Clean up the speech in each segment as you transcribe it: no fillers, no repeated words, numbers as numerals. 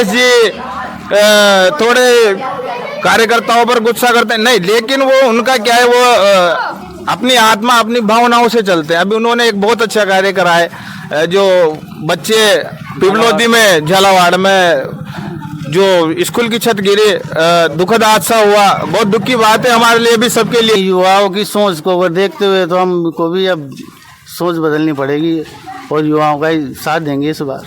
नरेश जी थोड़े कार्यकर्ताओं पर गुस्सा करते हैं नहीं, लेकिन वो उनका क्या है, वो अपनी आत्मा अपनी भावनाओं से चलते हैं। अभी उन्होंने एक बहुत अच्छा कार्य करा है, जो बच्चे पिपलोदी में झालावाड़ में जो स्कूल की छत गिरी, दुखद हादसा हुआ, बहुत दुख की बात है हमारे लिए भी, सबके लिए। युवाओं की सोच को देखते हुए तो हमको भी अब सोच बदलनी पड़ेगी और युवाओं का ही साथ देंगे इस बार।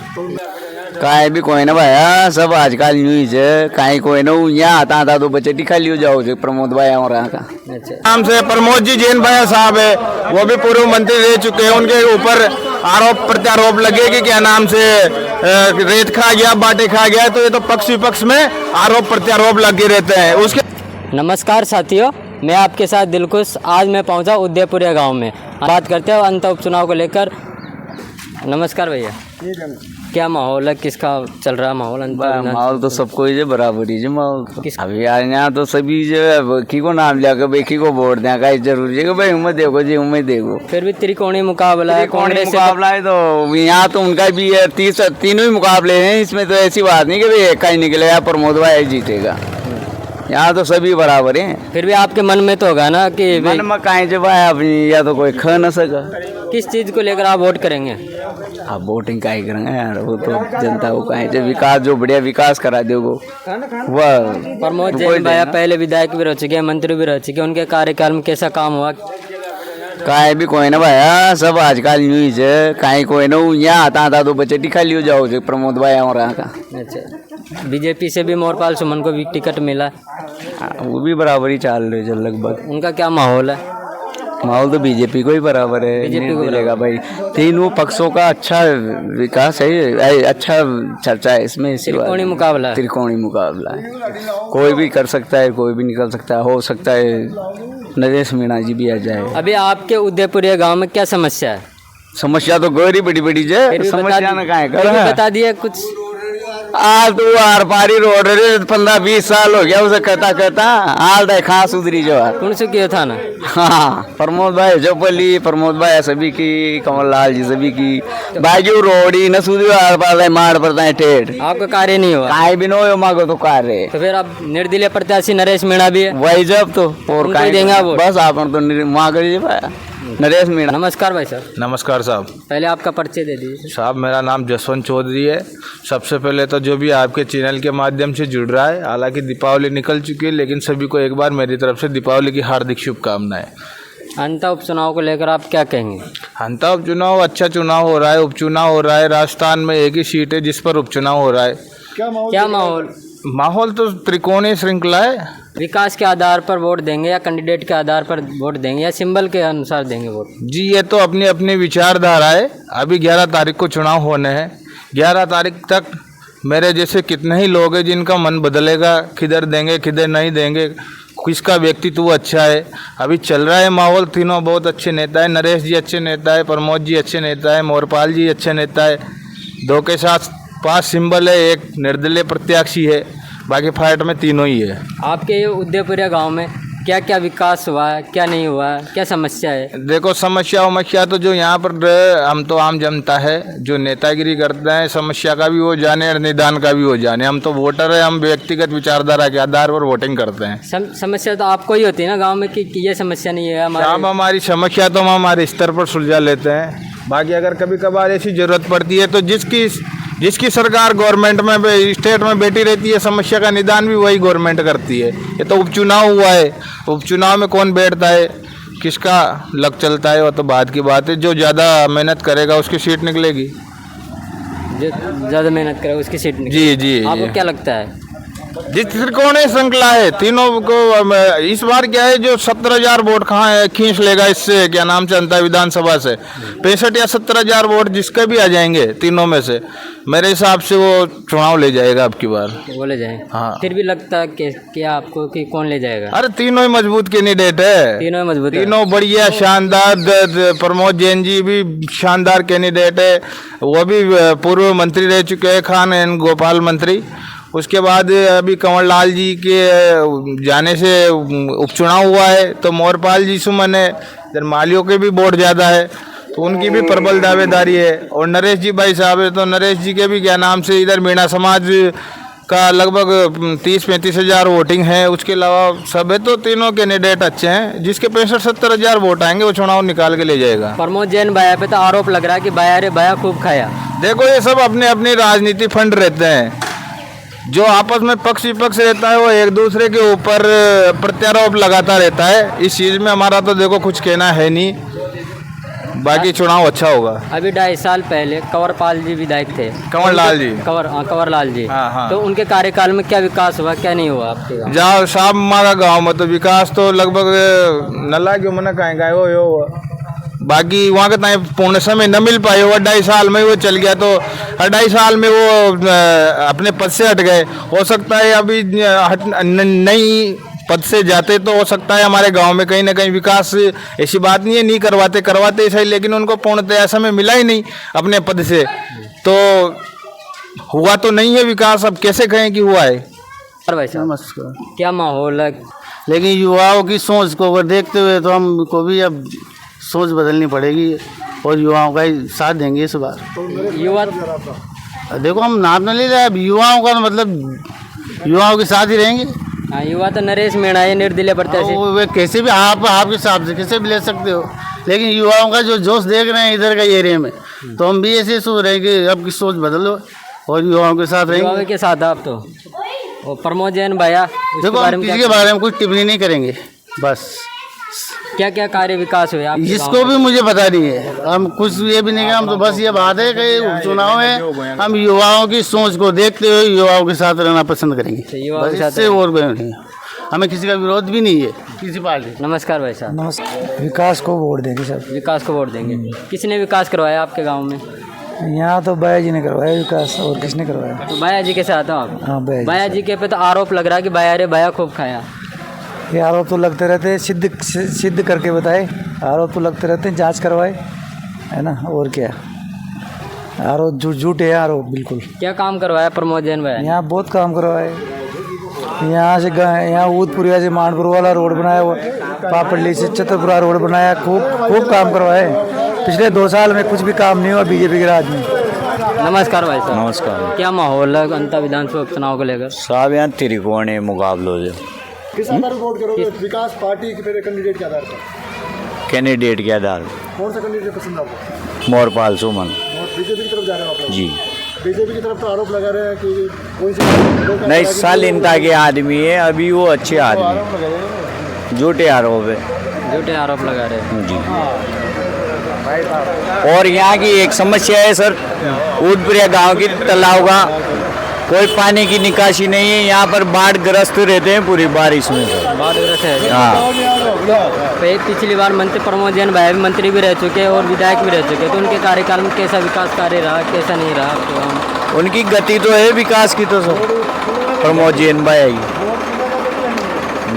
काहे भी कोई ना भाया, सब आजकल न्यूज है, काहे कोई ना यहाँ आता तो बच्चे टिखा लियो जाओ जो प्रमोद भाई और का नाम से प्रमोद जी जैन भाया साहब है, वो भी पूर्व मंत्री रह चुके हैं। उनके ऊपर आरोप प्रत्यारोप लगे कि क्या नाम से रेत खा गया, बाटे खा गया, तो ये तो पक्ष विपक्ष में आरोप प्रत्यारोप लगे रहते हैं। उसके नमस्कार साथियों, मैं आपके साथ दिलखुश। आज मैं पहुंचा उदयपुरिया गांव में। बात करते हैं अंत उपचुनाव को लेकर। नमस्कार भैया, क्या माहौल है, किसका चल रहा माहौल? माहौल तो सबको ही बराबरी है माहौल तो। अभी यहाँ तो सभी जो की को नाम लिया के की को वोट दें का जरूरी है कि भाई उम्मीद देखो जी, उम्मीद देखो। फिर भी त्रिकोणीय मुकाबला है, कांग्रेस मुकाबला है, तो यहाँ तो उनका भी है, तीनों ही मुकाबले हैं। इसमें तो ऐसी बात नहीं कि भाई एक का ही निकलेगा प्रमोद भाई जीतेगा, यहाँ तो सभी बराबर हैं। फिर भी आपके मन में तो होगा ना कि मन में कहीं जब अपनी या तो कोई खा न सका। किस चीज को लेकर आप वोट करेंगे? आप वोटिंग का ही करेंगे यार, वो तो जनता को कहीं जब विकास, जो बढ़िया विकास करा दे वो प्रमोद जैन भाई पहले विधायक भी रह चुके हैं, मंत्री भी रह चुके हैं, उनके कार्यकाल में कैसा काम हुआ? काहे भी कोई ना भाया, सब आजकल न्यूज है, काहे कोई ना यहाँ आता तो बच्चे टिखा लियो जाओ जो प्रमोद भाई और का। अच्छा, बीजेपी से भी मोरपाल सुमन को भी टिकट मिला, वो भी बराबर ही चाल रहे हैं लगभग। उनका क्या माहौल है? माहौल तो बीजेपी को ही बराबर है, बीजेपी को मिलेगा भाई। तीनों पक्षों का अच्छा विकास है, अच्छा चर्चा है इसमें। त्रिकोणी मुकाबला है, त्रिकोणी मुकाबला है, कोई भी कर सकता है, कोई भी निकल सकता है, हो सकता है नरेश मीणा जी भी आ जाए। अभी आपके उदयपुरिया गांव में क्या समस्या है? समस्या तो गौरी बड़ी बड़ी है, समस्या न कहाँ कर बता दिए कुछ। आज तो आर पारी रोड 15-20 साल हो गया उसे कहता हाल दे खास उधरी जो कौन से किया था ना। हाँ, प्रमोद भाई जोपली, प्रमोद भाई सभी की, कमल लाल जी सभी की भाई रोड ही न सुधी आर पार मार पड़ता है ठेठ। आपका कार्य नहीं हुआ? काय भी नो मांगो तो कार्य। तो फिर अब निर्दलीय प्रत्याशी नरेश मीणा भी है, वही जब तो और देंगे वो बस आप तो मांग लीजिए नरेश मीणा। नमस्कार भाई साहब। नमस्कार साहब। पहले आपका परिचय दे दीजिए। साहब मेरा नाम जसवंत चौधरी है। सबसे पहले तो जो भी आपके चैनल के माध्यम से जुड़ रहा है, हालांकि दीपावली निकल चुकी है, लेकिन सभी को एक बार मेरी तरफ से दीपावली की हार्दिक शुभकामनाएं। अंता उपचुनाव को लेकर आप क्या कहेंगे? अंता उपचुनाव अच्छा चुनाव हो रहा है, उपचुनाव हो रहा है। राजस्थान में एक ही सीट है जिस पर उपचुनाव हो रहा है। क्या माहौल? माहौल तो त्रिकोणीय श्रृंखला है। विकास के आधार पर वोट देंगे या कैंडिडेट के आधार पर वोट देंगे या सिंबल के अनुसार देंगे वोट? जी ये तो अपनी अपनी विचारधारा है। अभी 11 तारीख को चुनाव होने हैं। 11 तारीख तक मेरे जैसे कितने ही लोग हैं जिनका मन बदलेगा, किधर देंगे किधर नहीं देंगे, किसका व्यक्तित्व अच्छा है। अभी चल रहा है माहौल, तीनों बहुत अच्छे नेता है। नरेश जी अच्छे नेता है, प्रमोद जी अच्छे नेता है, मोरपाल जी अच्छे नेता है। दो के साथ 5 सिंबल है, एक निर्दलीय प्रत्याशी है, बाकी फाइट में तीनों ही है। आपके उदयपुरिया गांव में क्या क्या विकास हुआ है, क्या नहीं हुआ है, क्या समस्या है? देखो समस्या तो जो यहाँ पर हम तो आम जनता है जो नेतागिरी करते हैं, समस्या का भी हो जाने और निदान का भी हो जाने। हम तो वोटर है, हम व्यक्तिगत विचारधारा के आधार पर वोटिंग करते हैं। समस्या तो आपको ही होती है ना गाँव में कि ये समस्या नहीं है हमारे। हमारी समस्या तो हम हमारे स्तर पर सुलझा लेते हैं। बाकी अगर कभी कभार ऐसी जरूरत पड़ती है तो जिसकी सरकार गवर्नमेंट में स्टेट में बैठी रहती है, समस्या का निदान भी वही गवर्नमेंट करती है। ये तो उपचुनाव हुआ है, उपचुनाव में कौन बैठता है, किसका लक चलता है, वो तो बात की बात है। जो ज़्यादा मेहनत करेगा उसकी सीट निकलेगी। जो ज़्यादा मेहनत करेगा उसकी सीट जी निकलेगी। जी। आपको क्या लगता है? जिस त्रिकोणीय श्रृंखला है तीनों को, इस बार क्या है जो 17,000 वोट कहाँ खींच लेगा इससे, क्या नाम से अंतर विधानसभा से 65 या 17,000 वोट जिसके भी आ जाएंगे तीनों में से, मेरे हिसाब से वो चुनाव ले जाएगा अब की बार। वो ले जाए? हाँ। फिर भी लगता है कि क्या आपको कि कौन ले जाएगा? अरे तीनों ही मजबूत कैंडिडेट है, तीनों मजबूत, तीनों बढ़िया शानदार। प्रमोद जैन जी भी शानदार कैंडिडेट है, वो भी पूर्व मंत्री रह चुके हैं, खान एंड गोपाल मंत्री। उसके बाद अभी कमल लाल जी के जाने से उपचुनाव हुआ है, तो मोरपाल जी सुमन है, इधर मालियों के भी वोट ज़्यादा है तो उनकी भी प्रबल दावेदारी है। और नरेश जी भाई साहब है, तो नरेश जी के भी क्या नाम से इधर मीणा समाज का लगभग 30-35 हज़ार वोटिंग है। उसके अलावा सब है, तो तीनों कैंडिडेट अच्छे हैं। जिसके 65-70 हज़ार वोट आएंगे वो चुनाव निकाल के ले जाएगा। प्रमोद जैन भैया पे तो आरोप लग रहा है कि भैया रे भैया खूब खाया। देखो, ये सब अपने अपनी राजनीति फंड रहते हैं। जो आपस में पक्ष विपक्ष रहता है वो एक दूसरे के ऊपर प्रत्यारोप लगाता रहता है। इस चीज़ में हमारा तो देखो कुछ कहना है नहीं, बाकी चुनाव अच्छा होगा। अभी 2.5 साल पहले कंवरपाल जी विधायक थे, कंवरलाल जी। कंवरलाल जी। हाँ, हाँ। तो उनके कार्यकाल में क्या विकास हुआ, क्या नहीं हुआ आपके गाँव? जहाँ साहब हमारा गाँव में तो विकास तो लगभग नला क्यों मना कहें गाय हो बाकी वहाँ के टाइम पूर्ण समय न मिल पाए। वो 2.5 साल में वो चल गया, तो 2.5 साल में वो अपने पद से हट गए। हो सकता है अभी नई पद से जाते तो हो सकता है हमारे गांव में कहीं ना कहीं विकास। ऐसी बात नहीं है, नहीं करवाते सही, लेकिन उनको पूर्णतया समय मिला ही नहीं अपने पद से, तो हुआ तो नहीं है विकास। अब कैसे कहें कि हुआ है। भाई साहब, नमस्कार। क्या माहौल है? लेकिन युवाओं की सोच को अगर देखते हुए तो हमको भी अब सोच बदलनी पड़ेगी और युवाओं का ही साथ देंगे इस बार। युवा देखो, हम नाम न ले रहे, अब युवाओं का मतलब युवाओं के साथ ही रहेंगे। हाँ, युवा तो नरेश मीणा है, निर्दलीय प्रत्याशी। वे कैसे भी आपके हिसाब से कैसे भी ले सकते हो, लेकिन युवाओं का जो जोश देख रहे हैं इधर का एरिया में, तो हम भी ऐसे सोच रहे हैं कि अब की सोच बदलो और युवाओं के साथ रहेंगे। युवाओं के साथ आप तो वो प्रमोद जैन भैया, देखो, हम किसी के बारे में कुछ टिप्पणी नहीं करेंगे। बस क्या क्या कार्य विकास हुए आपके गाँव इसको भी मुझे पता नहीं है, हम कुछ ये भी नहीं, हम तो बस ये बात है कि उपचुनाव है, हम युवाओं की सोच को देखते हुए युवाओं के साथ रहना पसंद करेंगे। युवाओं के साथ इससे और कोई नहीं, हमें किसी का विरोध भी नहीं है किसी पार्टी। नमस्कार भाई साहब। नमस्कार। विकास को वोट देंगे सर। विकास को वोट देंगे। किसने विकास करवाया आपके गांव में? यहाँ तो भैया जी ने करवाया विकास, और किसने करवाया? तो भैया जी के साथ हो आप? हाँ, भैया जी के पे तो आरोप लग रहा है कि भैया रे भैया खूब खाया। ये आरोप तो लगते रहते हैं, सिद्ध करके बताए। आरोप तो लगते रहते हैं, जांच करवाए, है ना, और क्या। आरोप झूठ है आरोप, बिल्कुल। क्या काम करवाया प्रमोद जैन भैया? यहाँ बहुत काम करवाए। यहाँ से यहाँ ऊदपुरिया से मानपुर वाला रोड बनाया, वो पापड़ी से छतरपुरा रोड बनाया, खूब काम करवाए। पिछले 2 साल में कुछ भी काम नहीं हुआ बीजेपी के राज में। नमस्कार भाई साहब। नमस्कार। क्या माहौल है अंतर विधानसभा उपचुनाव को लेकर? साहब यहाँ त्रिकोणीय मुकाबलो जो किस आधार पर वोट करोगे? विकास पार्टी के फिर कैंडिडेट के आधार पर? कैंडिडेट के आधार कौन सा कैंडिडेट पसंद आपको? मोरपाल सुमन बीजेपी की तरफ जा रहे हो आप? जी। बीजेपी की तरफ तो आरोप लगा रहे हैं कि कोई सी नहीं, शालीनता के आदमी है, अभी वो अच्छे आदमी। झूठे आरोप है। झूठे आरोप लगा रहे हैं। जी। और यहाँ की एक समस्या है सर, ऊदपुरिया गांव की तालाब का कोई पानी की निकासी नहीं है। यहाँ पर बाढ़ ग्रस्त रहते हैं पूरी बारिश में सर। बाढ़ ग्रस्त है। हाँ, पिछली बार मंत्री प्रमोद जैन भैया भी मंत्री भी रह चुके हैं और विधायक भी रह चुके हैं, तो उनके कार्यकाल में कैसा विकास कार्य रहा, कैसा नहीं रहा आपके गाँव में? उनकी गति तो है विकास की तो सर, प्रमोद जैन भाई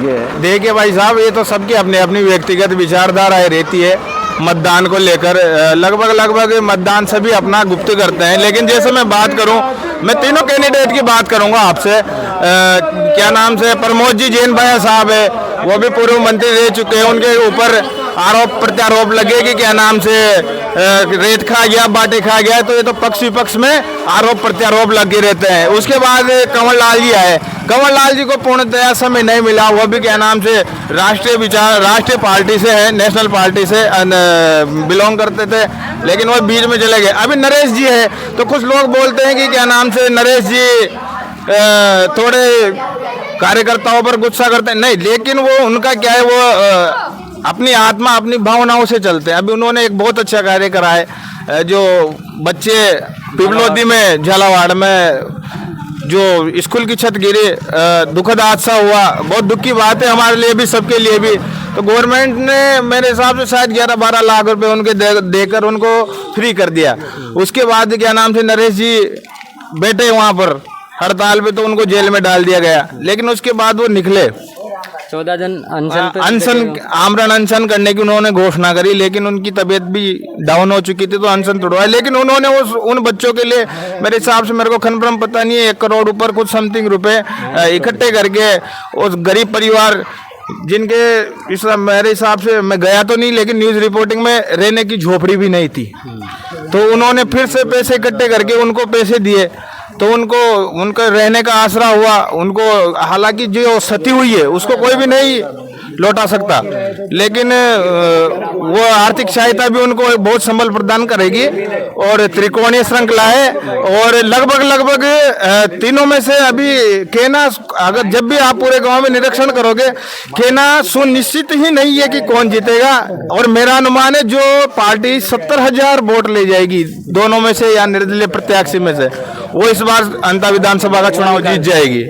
ये देखिए भाई साहब, ये तो सबकी अपनी अपनी व्यक्तिगत विचारधारा रहती है मतदान को लेकर। लगभग मतदान सभी अपना गुप्त करते हैं, लेकिन जैसे मैं बात करूं, मैं तीनों कैंडिडेट की बात करूंगा आपसे। क्या नाम से प्रमोद जी जैन भैया साहब है, वो भी पूर्व मंत्री रह चुके हैं। उनके ऊपर आरोप प्रत्यारोप लगे कि क्या नाम से रेत खा गया, बाटे खा गया, तो ये तो पक्ष विपक्ष में आरोप प्रत्यारोप लगे रहते हैं। उसके बाद कंवरलाल जी आए, कंवरलाल जी को पूर्णतया समय नहीं मिला। वो भी क्या नाम से राष्ट्रीय पार्टी से है, नेशनल पार्टी से बिलोंग करते थे, लेकिन वो बीच में चले गए। अभी नरेश जी है, तो कुछ लोग बोलते हैं कि क्या नाम से नरेश जी थोड़े कार्यकर्ताओं पर गुस्सा करते हैं। नहीं, लेकिन वो उनका क्या है, वो अपनी आत्मा अपनी भावनाओं से चलते हैं। अभी उन्होंने एक बहुत अच्छा कार्य करा है, जो बच्चे पिपलोदी में झालावाड़ में जो स्कूल की छत गिरी, दुखद हादसा हुआ, बहुत दुख की बात है हमारे लिए भी, सबके लिए भी। तो गवर्नमेंट ने मेरे हिसाब से शायद 11-12 लाख रुपए उनके देकर उनको फ्री कर दिया। उसके बाद क्या नाम से नरेश जी बैठे वहाँ पर हड़ताल पे, तो उनको जेल में डाल दिया गया। लेकिन उसके बाद वो निकले, 14 जन अनशन आमरण अनशन करने की उन्होंने घोषणा करी, लेकिन उनकी तबीयत भी डाउन हो चुकी थी, तो अनशन तोड़वाया। लेकिन उन्होंने उन बच्चों के लिए, मेरे हिसाब से, मेरे को कन्फर्म पता नहीं है, 1 करोड़ ऊपर कुछ समथिंग रुपए इकट्ठे करके उस गरीब परिवार जिनके, मेरे हिसाब से, मैं गया तो नहीं, लेकिन न्यूज़ रिपोर्टिंग में रहने की झोपड़ी भी नहीं थी, तो उन्होंने फिर से पैसे इकट्ठे करके उनको पैसे दिए। तो उनको उनके रहने का आसरा हुआ उनको, हालांकि जो क्षति हुई है उसको कोई भी नहीं लौटा सकता, लेकिन वो आर्थिक सहायता भी उनको बहुत संबल प्रदान करेगी। और त्रिकोणीय श्रृंखला है और लगभग तीनों में से अभी केना, अगर जब भी आप पूरे गांव में निरीक्षण करोगे, केना सुनिश्चित ही नहीं है कि कौन जीतेगा। और मेरा अनुमान है जो पार्टी 70,000 वोट ले जाएगी दोनों में से या निर्दलीय प्रत्याशी में से, वो इस बार अंता विधानसभा का चुनाव जीत जाएगी।